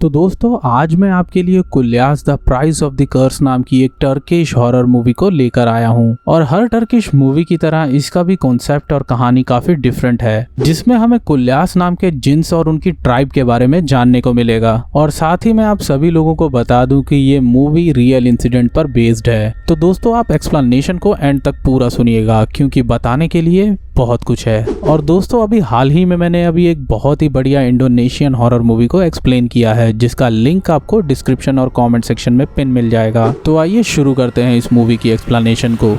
तो दोस्तों आज मैं आपके लिए कुल्यास the price of the curse नाम की एक टर्किश हॉरर मूवी को लेकर आया हूं। और हर टर्किश मूवी की तरह इसका भी कॉन्सेप्ट और कहानी काफी डिफरेंट है, जिसमें हमें कुल्यास नाम के जिन्स और उनकी ट्राइब के बारे में जानने को मिलेगा। और साथ ही मैं आप सभी लोगों को बता दूं कि ये मूवी रियल इंसिडेंट पर बेस्ड है। तो दोस्तों आप एक्सप्लेनेशन को एंड तक पूरा सुनिएगा, क्योंकि बताने के लिए बहुत कुछ है। और दोस्तों अभी हाल ही में मैंने एक बहुत ही बढ़िया इंडोनेशियन हॉरर मूवी को एक्सप्लेन किया है, जिसका लिंक आपको डिस्क्रिप्शन और कमेंट सेक्शन में पिन मिल जाएगा। तो आइए शुरू करते हैं इस मूवी की एक्सप्लेनेशन को।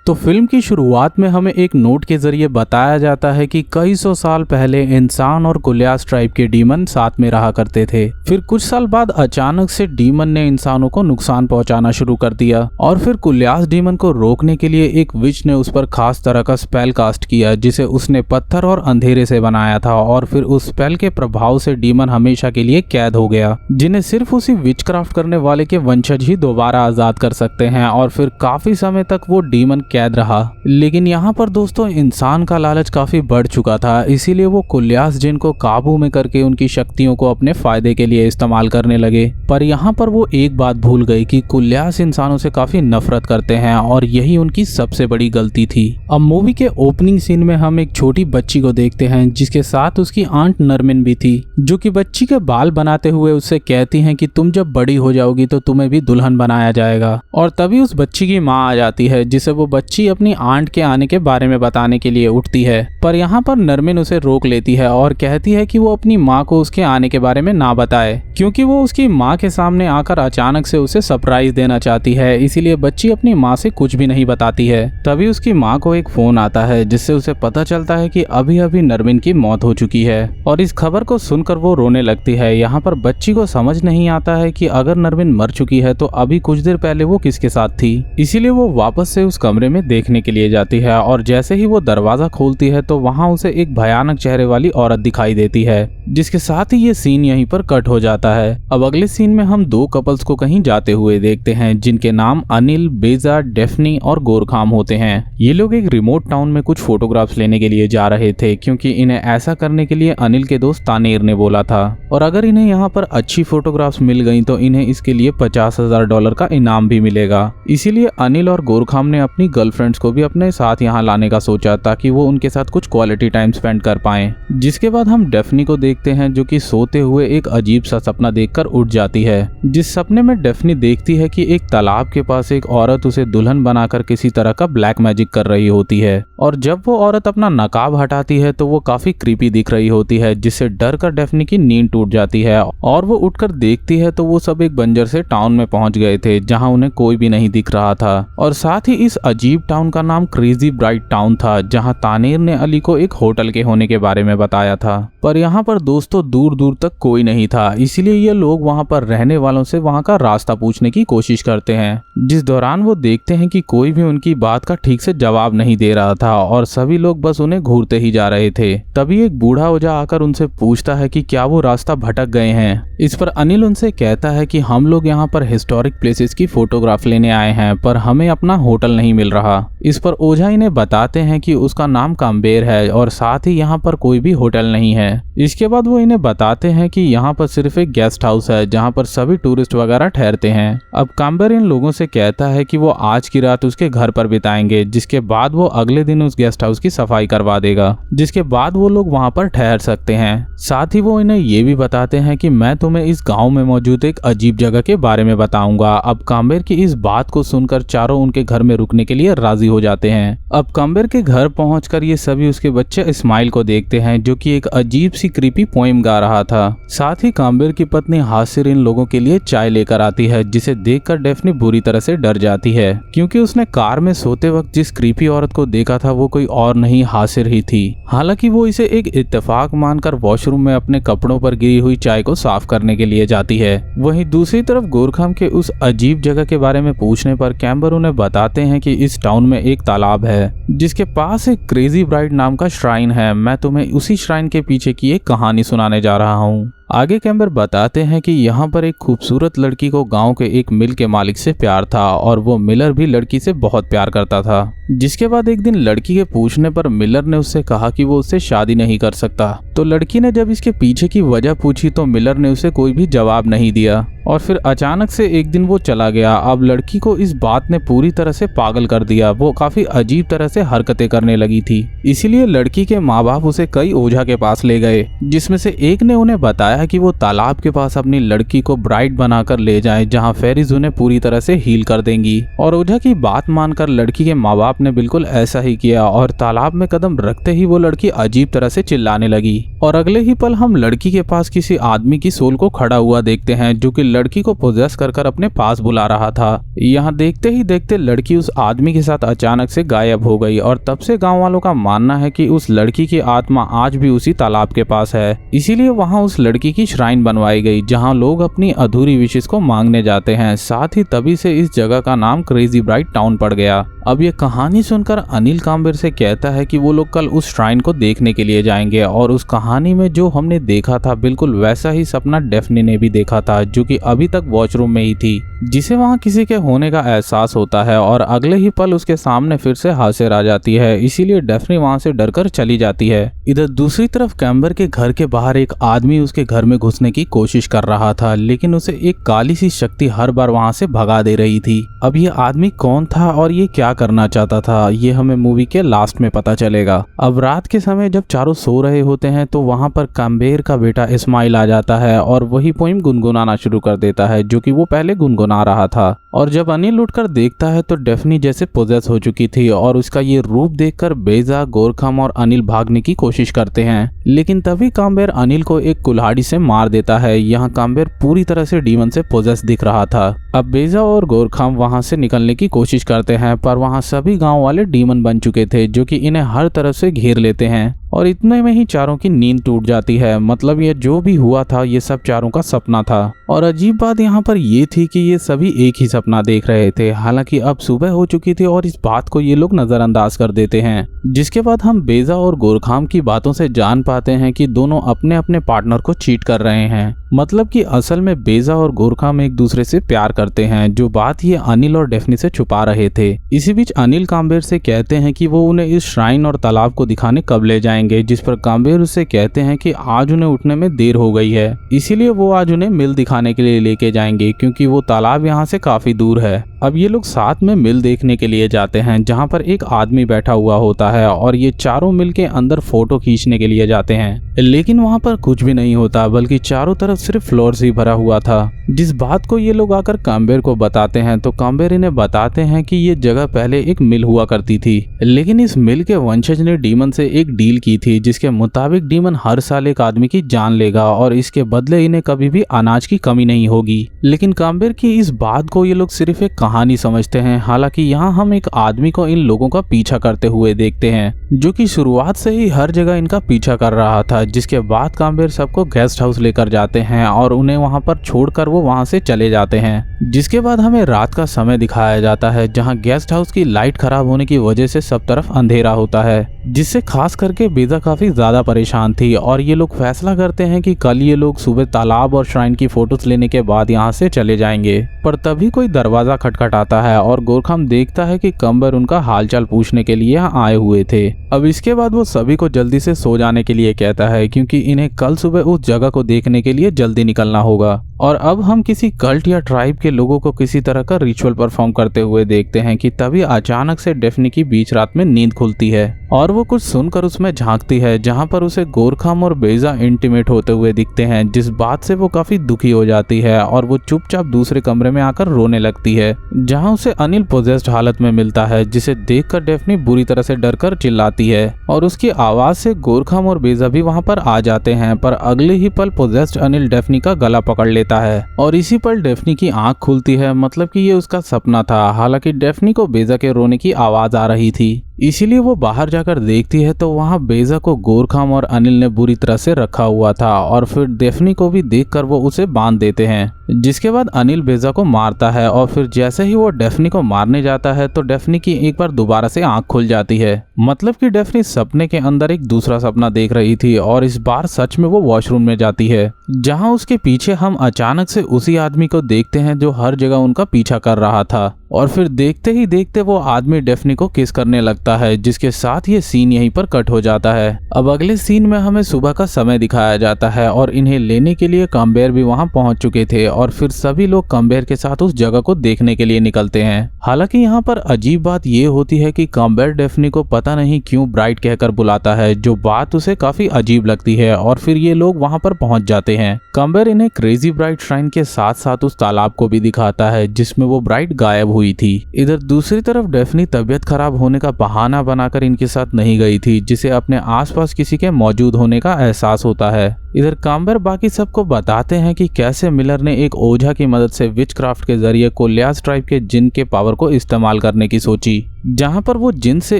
तो फिल्म की शुरुआत में हमें एक नोट के जरिए बताया जाता है कि कई सौ साल पहले इंसान और कुल्यास ट्राइब के डीमन साथ में रहा करते थे। फिर कुछ साल बाद अचानक से डीमन ने इंसानों को नुकसान पहुंचाना शुरू कर दिया और फिर कुल्यास डीमन को रोकने के लिए एक विच ने उस पर खास तरह का स्पेल कास्ट किया, जिसे उसने पत्थर और अंधेरे से बनाया था। और फिर उस स्पेल के प्रभाव से डीमन हमेशा के लिए कैद हो गया, जिन्हें सिर्फ उसी विच क्राफ्ट करने वाले के वंशज ही दोबारा आजाद कर सकते हैं। और फिर काफी समय तक वो डीमन कैद रहा। लेकिन यहाँ पर दोस्तों इंसान का लालच काफी बढ़ चुका था, इसीलिए वो कुल्यास जिन को काबू में करके उनकी शक्तियों को अपने फायदे के लिए इस्तेमाल करने लगे। पर यहाँ पर वो एक बात भूल गई कि कुल्यास इंसानों से काफी नफरत करते हैं और यही उनकी सबसे बड़ी गलती थी। अब मूवी के ओपनिंग सीन में हम एक छोटी बच्ची को देखते हैं, जिसके साथ उसकी आंट नरमिन भी थी, जो कि बच्ची के बाल बनाते हुए उससे कहती हैं कि तुम जब बड़ी हो जाओगी तो तुम्हें भी दुल्हन बनाया जाएगा। और तभी उस बच्ची की माँ आ जाती है, जिसे वो बच्ची अपनी आंट के आने के बारे में बताने के लिए उठती है। पर यहाँ पर नरमिन उसे रोक लेती है और कहती है कि वो अपनी माँ को उसके आने के बारे में ना बताए, क्योंकि वो उसकी माँ के सामने आकर अचानक से उसे सरप्राइज देना चाहती है। इसीलिए बच्ची अपनी माँ से कुछ भी नहीं बताती है। तभी उसकी माँ को एक फोन आता है, जिससे उसे पता चलता है कि अभी अभी नरमिन की मौत हो चुकी है। और इस खबर को सुनकर वो रोने लगती है। यहाँ पर बच्ची को समझ नहीं आता है कि अगर नरमिन मर चुकी है तो अभी कुछ देर पहले वो किसके साथ थी। इसीलिए वो वापस से उस कमरे में देखने के लिए जाती है। और जैसे ही वो दरवाजा खोलती है तो वहाँ उसे एक भयानक चेहरे वाली औरत दिखाई देती है, जिसके साथ ही ये सीन यहीं पर कट हो जाता है। अब अगले सीन में हम दो कपल्स को कहीं जाते हुए देखते हैं, जिनके नाम अनिल, बेजा, डेफनी और गोरखाम होते हैं। ये लोग एक रिमोट टाउन में कुछ फोटोग्राफ्स लेने के लिए जा रहे थे, क्योंकि इन्हें ऐसा करने के लिए अनिल के दोस्त तानेर ने बोला था। और अगर इन्हें यहाँ पर अच्छी फोटोग्राफ्स मिल गई तो इन्हें इसके लिए $50,000 का इनाम भी मिलेगा। इसीलिए अनिल और गोरखाम ने अपनी गर्लफ्रेंड्स को भी अपने साथ यहाँ लाने का सोचा, ताकि वो उनके साथ कुछ क्वालिटी टाइम स्पेंड कर पाएं। जिसके बाद हम डेफनी को देखते हैं, जो कि सोते हुए एक अजीब सा सपना देखकर उठ जाती है। जिस सपने में डेफनी देखती है कि एक तालाब के पास एक औरत उसे दुल्हन बनाकर किसी तरह का ब्लैक मैजिक कर रही होती है। और जब वो औरत अपना नकाब हटाती है तो वो काफी क्रीपी दिख रही होती है, जिससे डर कर डेफनी की नींद टूट जाती है। और वो उठकर देखती है तो वो सब एक बंजर से टाउन में पहुंच गए थे, जहाँ उन्हें कोई भी नहीं दिख रहा था। और साथ ही इस अजीब टाउन का नाम क्रेजी ब्राइट टाउन था, जहां तानेर ने अली को एक होटल के होने के बारे में बताया था। पर यहाँ पर दोस्तों दूर दूर तक कोई नहीं था, इसीलिए ये लोग वहाँ पर रहने वालों से वहाँ का रास्ता पूछने की कोशिश करते हैं। जिस दौरान वो देखते हैं कि कोई भी उनकी बात का ठीक से जवाब नहीं दे रहा था और सभी लोग बस उन्हें घूरते ही जा रहे थे। तभी एक बूढ़ा ओझा आकर उनसे पूछता है कि क्या वो रास्ता भटक गए हैं। इस पर अनिल उनसे कहता है कि हम लोग यहाँ पर हिस्टोरिक प्लेसेस की फोटोग्राफ लेने आए हैं, पर हमें अपना होटल नहीं मिल रहा। इस पर ओझा इन्हें बताते हैं कि उसका नाम काम्बेर है और साथ ही यहाँ पर कोई भी होटल नहीं है। इसके बाद वो इन्हें बताते हैं कि यहाँ पर सिर्फ एक गेस्ट हाउस है, जहाँ पर सभी टूरिस्ट वगैरह ठहरते हैं। अब काम्बेर इन लोगों से कहता है कि वो आज की रात उसके घर पर बिताएंगे, जिसके बाद वो अगले दिन उस गेस्ट हाउस की सफाई करवा देगा, जिसके बाद वो लोग वहाँ पर ठहर सकते हैं। साथ ही वो इन्हें ये भी बताते हैं कि मैं तुम्हें इस गाँव में मौजूद एक अजीब जगह के बारे में बताऊंगा। अब काम्बेर की इस बात को सुनकर चारों उनके घर में रुकने के लिए राजी हो जाते हैं। अब काम्बेर के घर पहुंचकर ये सभी उसके बच्चे इस्माइल को देखते हैं, जो कि एक अजीब सी क्रीपी पोएम गा रहा था। साथ ही काम्बेर की पत्नी हासिर इन लोगों के लिए चाय लेकर आती है, जिसे देखकर डेफनी बुरी तरह से डर जाती है, क्योंकि उसने कार में सोते वक्त जिस क्रीपी औरत को देखा था वो कोई और नहीं हासिर ही थी। हालांकि वो इसे एक इत्तेफाक मानकर वॉशरूम में अपने कपड़ों पर गिरी हुई चाय को साफ करने के लिए जाती है। वहीं दूसरी तरफ गोरखाम के उस अजीब जगह के बारे में पूछने पर कैम्बर उन्हें बताते हैं कि इस टाउन में एक तालाब है जिसके पास एक क्रेजी ब्राइड नाम का श्राइन है। मैं तुम्हें उसी श्राइन के पीछे की एक कहानी सुनाने जा रहा हूँ। आगे कैम्बर बताते हैं कि यहाँ पर एक खूबसूरत लड़की को गांव के एक मिल के मालिक से प्यार था और वो मिलर भी लड़की से बहुत प्यार करता था। जिसके बाद एक दिन लड़की के पूछने पर मिलर ने उससे कहा कि वो उससे शादी नहीं कर सकता। तो लड़की ने जब इसके पीछे की वजह पूछी तो मिलर ने उसे कोई भी जवाब नहीं दिया और फिर अचानक से एक दिन वो चला गया। अब लड़की को इस बात ने पूरी तरह से पागल कर दिया। वो काफी अजीब तरह से हरकतें करने लगी थी। इसीलिए लड़की के माँ बाप उसे कई ओझा के पास ले गए, जिसमें से एक ने उन्हें बताया कि वो तालाब के पास अपनी लड़की को ब्राइड बनाकर ले जाए, जहाँ फेरीज उन्हें पूरी तरह से हील कर देंगी। और ओझा की बात मानकर लड़की के माँ बाप ने बिल्कुल ऐसा ही किया और तालाब में कदम रखते ही वो लड़की अजीब तरह से चिल्लाने लगी। और अगले ही पल हम लड़की के पास किसी आदमी की सोल को खड़ा हुआ देखते हैं, जो कि लड़की को पोजेस कर अपने पास बुला रहा था। यहाँ देखते ही देखते लड़की उस आदमी के साथ अचानक से गायब हो गई और तब से गांव वालों का मानना है कि उस लड़की की आत्मा आज भी उसी तालाब के पास है। इसीलिए वहाँ उस लड़की की श्राइन बनवाई गई, जहाँ लोग अपनी अधूरी विशेष को मांगने जाते हैं। साथ ही तभी से इस जगह का नाम क्रेजी ब्राइड टाउन पड़ गया। अब ये कहानी सुनकर अनिल काम्बेर से कहता है कि वो लोग कल उस श्राइन को देखने के लिए जाएंगे और उस कहानी में जो हमने देखा था बिल्कुल वैसा ही सपना डेफनी ने भी देखा था, जो कि अभी तक वॉचरूम में ही थी, जिसे वहाँ किसी के होने का एहसास होता है और अगले ही पल उसके सामने फिर से हासिर आ जाती है। इसीलिए डेफनी वहाँ से डरकर चली जाती है। इधर दूसरी तरफ कैम्बर के घर के बाहर एक आदमी उसके घर में घुसने की कोशिश कर रहा था, लेकिन उसे एक काली सी शक्ति हर बार वहाँ से भगा दे रही थी। अब ये आदमी कौन था और ये क्या करना चाहता था, ये हमें मूवी के लास्ट में पता चलेगा। अब रात के समय जब चारों सो रहे होते हैं तो वहाँ पर काम्बेर का बेटा इस्माइल आ जाता है और वही पोइम गुनगुनाना शुरू कर देता है, जो कि वो पहले गुनगुना रहा था। और जब अनिल उठकर देखता है तो डेफनी जैसे पोजेस हो चुकी थी और उसका ये रूप देखकर बेजा, गोरखाम और अनिल भागने की कोशिश करते हैं, लेकिन तभी काम्बेर अनिल को एक कुल्हाड़ी से मार देता है। यहाँ काम्बेर पूरी तरह से डीमन से पोजेस दिख रहा था। अब बेजा और गोरखाम वहाँ से निकलने की कोशिश करते हैं, पर वहाँ सभी गांव वाले डीमन बन चुके थे, जो कि इन्हें हर तरफ से घेर लेते हैं। और इतने में ही चारों की नींद टूट जाती है। मतलब ये जो भी हुआ था ये सब चारों का सपना था। और अजीब बात यहाँ पर ये थी कि ये सभी एक ही सपना देख रहे थे। हालांकि अब सुबह हो चुकी थी और इस बात को ये लोग नजरअंदाज कर देते हैं। जिसके बाद हम बेजा और गोरखाम की बातों से जान पाते हैं कि दोनों अपने अपने पार्टनर को चीट कर रहे हैं। मतलब कि असल में बेजा और गोरखाम एक दूसरे से प्यार करते हैं, जो बात ये अनिल और डेफनी से छुपा रहे थे। इसी बीच अनिल काम्बेर से कहते हैं कि वो उन्हें इस श्राइन और तालाब को दिखाने कब ले जाएंगे, जिस पर काम्बेर उससे कहते हैं कि आज उन्हें उठने में देर हो गई है, इसीलिए वो आज उन्हें मिल दिखाने के लिए लेके जाएंगे, क्योंकि वो तालाब यहाँ से काफी दूर है। अब ये लोग साथ में मिल देखने के लिए जाते हैं, जहाँ पर एक आदमी बैठा हुआ होता है और ये चारों मिल के अंदर फोटो खींचने के लिए जाते हैं। लेकिन वहाँ पर कुछ भी नहीं होता, बल्कि चारों तरफ सिर्फ फ्लोर ही भरा हुआ था। जिस बात को ये लोग आकर काम्बेर को बताते हैं तो काम्बेर इन्हें बताते हैं कि ये जगह पहले एक मिल हुआ करती थी, लेकिन इस मिल के वंशज ने डीमन से एक डील की थी, जिसके मुताबिक डीमन हर साल एक आदमी की जान लेगा और इसके बदले इन्हें कभी भी अनाज की कमी नहीं होगी। लेकिन काम्बेर की इस बात को ये लोग सिर्फ एक कहानी समझते हैं। हालांकि यहाँ हम एक आदमी को इन लोगों का पीछा करते हुए देखते हैं, जो कि शुरुआत से ही हर जगह इनका पीछा कर रहा था। जिसके बाद काम्बेर सबको गेस्ट हाउस लेकर जाते हैं और उन्हें वहाँ पर छोड़कर वो वहाँ से चले जाते हैं। जिसके बाद हमें रात का समय दिखाया जाता है, जहाँ गेस्ट हाउस की लाइट खराब होने की वजह से सब तरफ अंधेरा होता है, जिससे खास करके बेजा काफी ज्यादा परेशान थी। और ये लोग फैसला करते हैं कि कल ये लोग सुबह तालाब और श्राइन की फोटोज लेने के बाद यहाँ से चले जाएंगे। पर तभी कोई दरवाजा खटखटाता है और गोरखाम देखता है कि काम्बेर उनका हालचाल पूछने के लिए यहाँ आए हुए थे। अब इसके बाद वो सभी को जल्दी से सो जाने के लिए कहता है, क्योंकि इन्हें कल सुबह उस जगह को देखने के लिए जल्दी निकलना होगा। और अब हम किसी कल्ट या ट्राइब के लोगों को किसी तरह का रिचुअल परफॉर्म करते हुए देखते हैं कि तभी अचानक से डेफनी की बीच रात में नींद खुलती है और वो कुछ सुनकर उसमें झांकती है, जहां पर उसे गोरखाम और बेजा इंटीमेट होते हुए दिखते हैं। जिस बात से वो काफी दुखी हो जाती है और वो चुपचाप दूसरे कमरे में आकर रोने लगती है, जहां उसे अनिल पोजेस्ड हालत में मिलता है, जिसे देखकर डेफनी बुरी तरह से डरकर चिल्लाती है और उसकी आवाज से गोरखाम और बेजा भी वहां पर आ जाते हैं। पर अगले ही पल पोजेस्ड अनिल डेफनी का गला पकड़ लेता है और इसी पल डेफनी की आंख खुलती है। मतलब कि ये उसका सपना था। हालांकि डेफनी को बेजा के रोने की आवाज आ रही थी। इसीलिए वो बाहर जाकर देखती है तो वहाँ बेजा को गोरखाम और अनिल ने बुरी तरह से रखा हुआ था और फिर डेफनी को भी देखकर वो उसे बांध देते हैं। जिसके बाद अनिल बेजा को मारता है और फिर जैसे ही वो डेफनी को मारने जाता है तो डेफनी की एक बार दोबारा से आंख खुल जाती है। मतलब कि डेफनी सपने के अंदर एक दूसरा सपना देख रही थी और इस बार सच में वो वॉशरूम में जाती है, जहां उसके पीछे हम अचानक से उसी आदमी को देखते हैं जो हर जगह उनका पीछा कर रहा था। और फिर देखते ही देखते वो आदमी डेफनी को किस करने लगता है, जिसके साथ ये सीन यहीं पर कट हो जाता है। अब अगले सीन में हमें सुबह का समय दिखाया जाता है और इन्हें लेने के लिए कम्बेर भी वहां पहुंच चुके थे और फिर सभी लोग कम्बेर के साथ उस जगह को देखने के लिए निकलते हैं। हालांकि यहाँ पर अजीब बात ये होती है कि कम्बेर डेफनी को पता नहीं क्यों ब्राइट कहकर बुलाता है, जो बात उसे काफी अजीब लगती है और फिर ये लोग वहां पर पहुंच जाते हैं। कम्बेर इन्हें क्रेजी ब्राइट श्राइन के साथ साथ उस तालाब को भी दिखाता है जिसमें वो ब्राइट गायब हुई थी। इधर दूसरी तरफ डेफनी तबीयत खराब होने का बहाना बनाकर इनके साथ नहीं गई थी, जिसे अपने आसपास किसी के मौजूद होने का एहसास होता है। इधर कम्बेर बाकी सबको बताते हैं कि कैसे मिलर ने एक ओझा की मदद से विचक्राफ्ट के जरिए कोल्यास ट्राइब के जिन के पावर को इस्तेमाल करने की सोची, जहां पर वो जिन से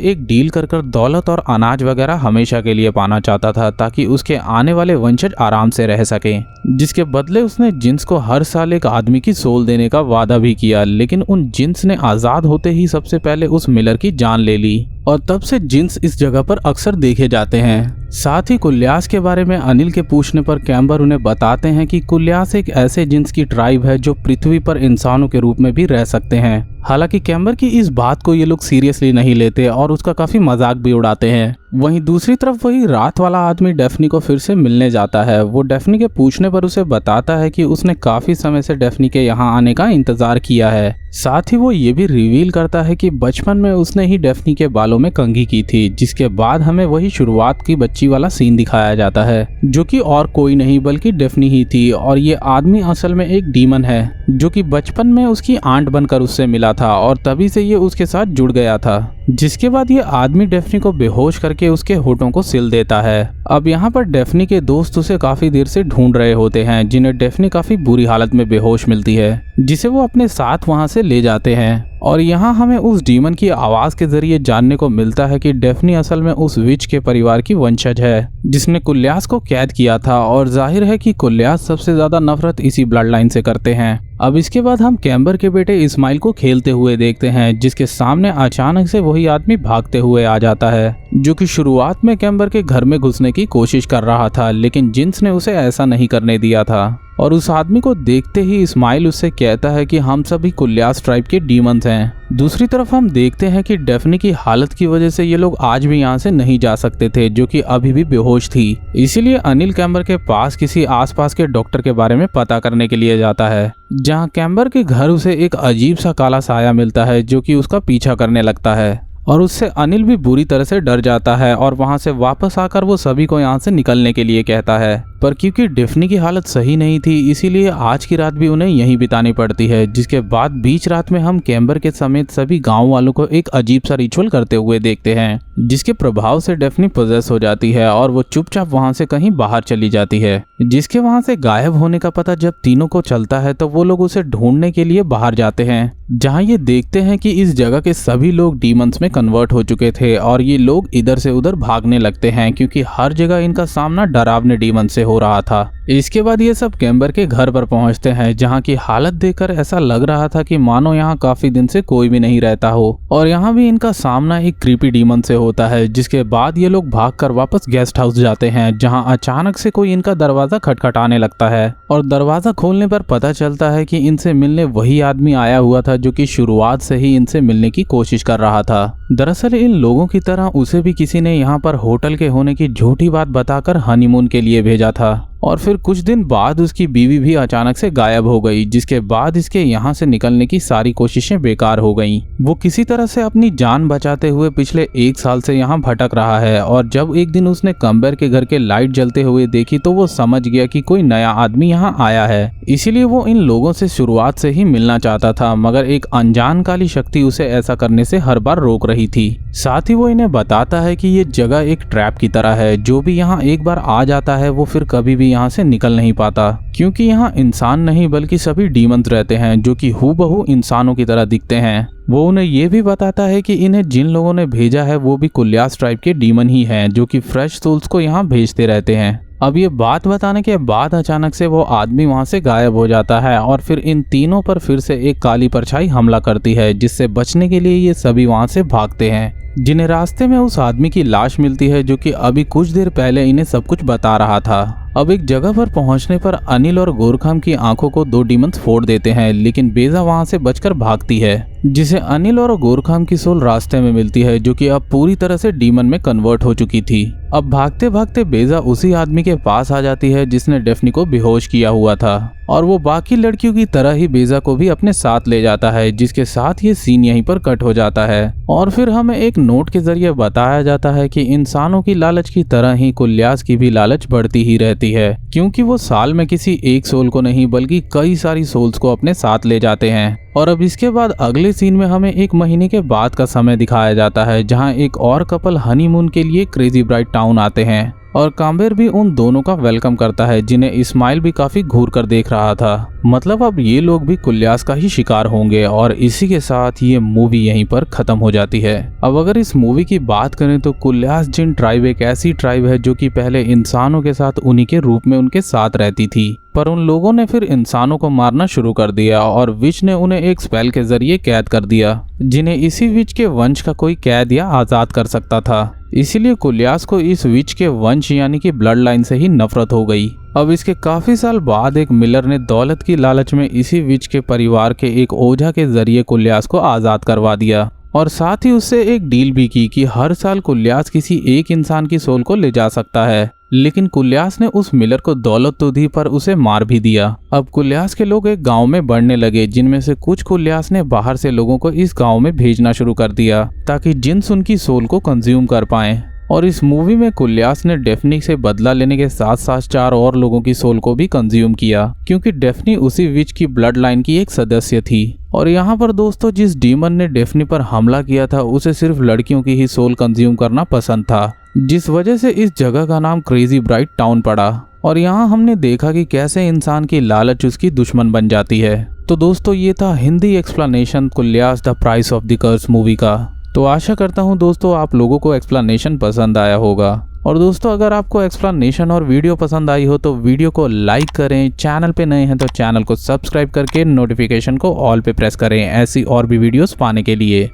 एक डील कर दौलत और अनाज वगैरह हमेशा के लिए पाना चाहता था ताकि उसके आने वाले वंशज आराम से रह सकें। जिसके बदले उसने जिन्स को हर साल एक आदमी की सोल देने का वादा भी किया, लेकिन उन जिन्स ने आजाद होते ही सबसे पहले उस मिलर की जान ले ली और तब से जिन्स इस जगह पर अक्सर देखे जाते हैं। साथ ही कुल्यास के बारे में अनिल के पूछने पर कैम्बर उन्हें बताते हैं कि कुल्यास एक ऐसे जिन्स की ट्राइब है जो पृथ्वी पर इंसानों के रूप में भी रह सकते हैं। हालांकि कैम्बर की इस बात को ये लोग सीरियसली नहीं लेते और उसका काफी मजाक भी उड़ाते हैं। वहीं दूसरी तरफ वही रात वाला आदमी डेफनी को फिर से मिलने जाता है। वो डेफनी के पूछने पर उसे बताता है कि उसने काफी समय से डेफनी के यहाँ आने का इंतजार किया है। साथ ही वो ये भी रिवील करता है कि बचपन में उसने ही डेफनी के बालों में कंघी की थी, जिसके बाद हमें वही शुरुआत की बच्ची वाला सीन दिखाया जाता है, जो कि और कोई नहीं बल्कि डेफनी ही थी। और ये आदमी असल में एक डीमन है जो कि बचपन में उसकी आंट बनकर उससे मिला था और तभी से ये उसके साथ जुड़ गया था। जिसके बाद ये आदमी डेफनी को बेहोश करके उसके होठों को सिल देता है। अब यहाँ पर डेफनी के दोस्त उसे काफी देर से ढूंढ रहे होते हैं, जिन्हें डेफनी काफी बुरी हालत में बेहोश मिलती है, जिसे वो अपने साथ वहां से ले जाते हैं। और यहाँ हमें उस डीमन की आवाज के जरिए जानने को मिलता है कि डेफनी असल में उस विच के परिवार की वंशज है जिसने कुल्यास को कैद किया था। और जाहिर है कि कुल्यास सबसे ज्यादा नफरत इसी ब्लड लाइन से करते हैं। अब इसके बाद हम कैम्बर के बेटे इस्माइल को खेलते हुए देखते हैं, जिसके सामने अचानक से वही आदमी भागते हुए आ जाता है, जो कि शुरुआत में कैम्बर के घर में घुसने की कोशिश कर रहा था, लेकिन जिन्स ने उसे ऐसा नहीं करने दिया था। और उस आदमी को देखते ही इस्माइल उससे कहता है कि हम सभी कुल्यास ट्राइब के डीमंस हैं। दूसरी तरफ हम देखते हैं कि डेफनी की हालत की वजह से ये लोग आज भी यहाँ से नहीं जा सकते थे, जो कि अभी भी बेहोश थी। इसीलिए अनिल कैम्बर के पास किसी आसपास के डॉक्टर के बारे में पता करने के लिए जाता है, जहाँ कैम्बर के घर उसे एक अजीब सा काला साया मिलता है जो कि उसका पीछा करने लगता है। और उससे अनिल भी बुरी तरह से डर जाता है और वहां से वापस आकर वो सभी को यहाँ से निकलने के लिए कहता है। पर क्योंकि डेफनी की हालत सही नहीं थी, इसीलिए आज की रात भी उन्हें यहीं बितानी पड़ती है। जिसके बाद बीच रात में हम कैम्बर के समेत सभी गांव वालों को एक अजीब सा रिचुअल करते हुए देखते हैं, जिसके प्रभाव से डेफनी पोजेस हो जाती है और वो चुपचाप वहां से कहीं बाहर चली जाती है। जिसके वहां से गायब होने का पता जब तीनों को चलता है तो वो लोग उसे ढूंढने के लिए बाहर जाते हैं, जहाँ ये देखते हैं कि इस जगह के सभी लोग डीमंस में कन्वर्ट हो चुके थे और ये लोग इधर से उधर भागने लगते हैं, क्योंकि हर जगह इनका सामना डरावने डीमन से हो रहा था। इसके बाद ये सब कैम्बर के घर पर पहुंचते हैं, जहां की हालत देखकर ऐसा लग रहा था कि मानो यहाँ काफी दिन से कोई भी नहीं रहता हो। और यहाँ भी इनका सामना एक क्रीपी डीमन से होता है। जिसके बाद ये लोग भागकर वापस गेस्ट हाउस जाते हैं, जहां अचानक से कोई इनका दरवाजा खटखटाने लगता है और दरवाजा खोलने पर पता चलता है कि इनसे मिलने वही आदमी आया हुआ था जो कि शुरुआत से ही इनसे मिलने की कोशिश कर रहा था। दरअसल इन लोगों की तरह उसे भी किसी ने यहाँ पर होटल के होने की झूठी बात बताकर हनीमून के लिए भेजा था और फिर कुछ दिन बाद उसकी बीवी भी अचानक से गायब हो गई। जिसके बाद इसके यहाँ से निकलने की सारी कोशिशें बेकार हो गईं। वो किसी तरह से अपनी जान बचाते हुए पिछले 1 साल से यहाँ भटक रहा है और जब एक दिन उसने कम्बर के घर के लाइट जलते हुए देखी तो वो समझ गया कि कोई नया आदमी यहाँ आया है। इसीलिए वो इन लोगों से शुरुआत से ही मिलना चाहता था, मगर एक अनजान काली शक्ति उसे ऐसा करने से हर बार रोक रही थी। साथ ही वो इन्हें बताता है कि ये जगह एक ट्रैप की तरह है, जो भी यहाँ एक बार आ जाता है वो फिर कभी भी यहाँ से निकल नहीं पाता, क्योंकि यहाँ इंसान नहीं बल्कि सभी डीमंस रहते हैं जो कि हूबहू इंसानों की तरह दिखते हैं। वो उन्हें ये भी बताता है कि इन्हें जिन लोगों ने भेजा है वो भी कुल्यास ट्राइब के डीमन ही हैं, जो कि फ्रेश सोल्स को यहाँ भेजते रहते हैं। अब ये बात बताने के बाद अचानक से वो आदमी वहाँ से गायब हो जाता है और फिर इन तीनों पर फिर से एक काली परछाई हमला करती है, जिससे बचने के लिए ये सभी वहाँ से भागते हैं। जिन्हें रास्ते में उस आदमी की लाश मिलती है जो कि अभी कुछ देर पहले इन्हें सब कुछ बता रहा था। अब एक जगह पर पहुंचने पर अनिल और गोरखाम की आंखों को दो डीमंस फोड़ देते हैं, लेकिन बेजा वहां से बचकर भागती है, जिसे अनिल और गोरखाम की सोल रास्ते में मिलती है जो कि अब पूरी तरह से डीमन में कन्वर्ट हो चुकी थी। अब भागते भागते बेजा उसी आदमी के पास आ जाती है जिसने डेफनी को बेहोश किया हुआ था, और वो बाकी लड़कियों की तरह ही बेजा को भी अपने साथ ले जाता है, जिसके साथ ये सीन यहीं पर कट हो जाता है। और फिर हमें एक नोट के जरिए बताया जाता है कि इंसानों की लालच की तरह ही कुल्यास की भी लालच बढ़ती ही रहती है, क्योंकि वो साल में किसी एक सोल को नहीं बल्कि कई सारी सोल्स को अपने साथ ले जाते हैं। और अब इसके बाद अगले सीन में हमें एक महीने के बाद का समय दिखाया जाता है, जहां एक और कपल हनीमून के लिए क्रेजी ब्राइट टाउन आते हैं, और काम्बेर भी उन दोनों का वेलकम करता है, जिन्हें इस्माइल भी काफी घूर कर देख रहा था। मतलब अब ये लोग भी कुल्यास का ही शिकार होंगे। और इसी के साथ ये मूवी यहीं पर खत्म हो जाती है। अब अगर इस मूवी की बात करें तो कुल्यास जिन ट्राइब एक ऐसी ट्राइब है जो कि पहले इंसानों के साथ उन्हीं के रूप में उनके साथ रहती थी, पर उन लोगों ने फिर इंसानों को मारना शुरू कर दिया और विच ने उन्हें एक स्पेल के जरिए कैद कर दिया, जिन्हें इसी विच के वंश का कोई कैद या आजाद कर सकता था। इसीलिए कुल्यास को इस विच के वंश यानी कि ब्लड लाइन से ही नफरत हो गई। अब इसके काफी साल बाद एक मिलर ने दौलत की लालच में इसी विच के परिवार के एक ओझा के जरिए कुल्यास को आजाद करवा दिया, और साथ ही उससे एक डील भी की कि हर साल कुल्यास किसी एक इंसान की सोल को ले जा सकता है। लेकिन कुल्यास ने उस मिलर को दौलत तो दी पर उसे मार भी दिया। अब कुल्यास के लोग एक गांव में बढ़ने लगे, जिनमें से कुछ कुल्यास ने बाहर से लोगों को इस गांव में भेजना शुरू कर दिया ताकि जिन्स उनकी सोल को कंज्यूम कर पाएं। और इस मूवी में कुल्यास ने डेफनी से बदला लेने के साथ साथ 4 और लोगों की सोल को भी कंज्यूम किया, क्योंकि डेफनी उसी विच की ब्लड लाइन की एक सदस्य थी। और यहाँ पर दोस्तों जिस डीमन ने डेफनी पर हमला किया था उसे सिर्फ लड़कियों की ही सोल कंज्यूम करना पसंद था, जिस वजह से इस जगह का नाम क्रेजी ब्राइट टाउन पड़ा। और यहाँ हमने देखा कि कैसे इंसान की लालच उसकी दुश्मन बन जाती है। तो दोस्तों ये था हिंदी एक्सप्लेनेशन कुल्यास the price of the curse movie का। तो आशा करता हूँ दोस्तों आप लोगों को एक्सप्लेनेशन पसंद आया होगा। और दोस्तों अगर आपको एक्सप्लेनेशन और वीडियो पसंद आई हो तो वीडियो को लाइक करें, चैनल पे नए हैं तो चैनल को सब्सक्राइब करके नोटिफिकेशन को ऑल पे प्रेस करें ऐसी और भी वीडियोस पाने के लिए।